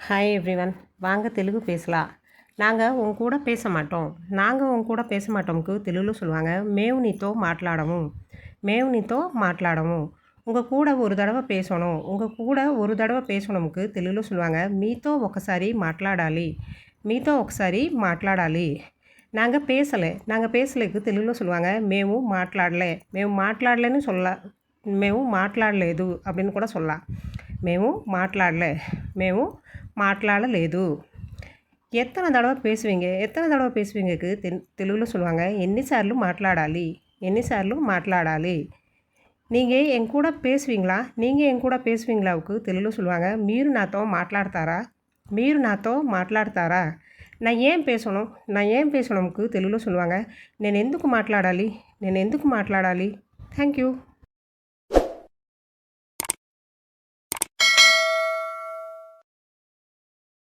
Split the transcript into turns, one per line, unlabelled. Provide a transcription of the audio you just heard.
Hi everyone, வாங்க తెలుగు பேசலாம். நாங்கள் உன் கூட பேச மாட்டோம். நாங்கள் உன் கூட பேச மாட்டோம்க்கு తెలుగులో சொல்லுவாங்க మేము నీతో మాట్లాడము. మేము నీతో మాట్లాడము. உங்கள் கூட ஒரு தடவை பேசணும். உங்கள் கூட ஒரு தடவை பேசணும்க்கு తెలుగులో சொல்லுவாங்க మీతో ఒకసారి మాట్లాడాలి. మీతో ఒకసారి మాట్లాడాలి. நாங்கள் பேசலைக்கு తెలుగులో சொல்லுவாங்க మేము మాట్లాడలే. మేము మాట్లాడలేன்னு சொல்லலாம். మేము మాట్లాడలేదు அப்படின்னு கூட சொல்லலாம். మేము మాట్లాడలే. మేము మాట్లాడలేదు. ఎత్తన దడవ పేసువీంగకు తెలుగులో சொல்லுவாங்க ఎన్నిసార్లు మాట్లాడాలి. ఎన్నిసార్లు మాట్లాడాలి. நீங்கள் என் கூட பேசுவீங்களா. நீங்கள் என் கூட பேசுவீங்களாவுக்கு తెలుగులో சொல்லுவாங்க మీరు నాతో మాట్లాడతారా. మీరు నాతో మాట్లాడతారా. நான் ஏன் பேசணும்க்கு తెలుగులో சொல்லுவாங்க నేను ఎందుకు మాట్లాడాలి. Thank you.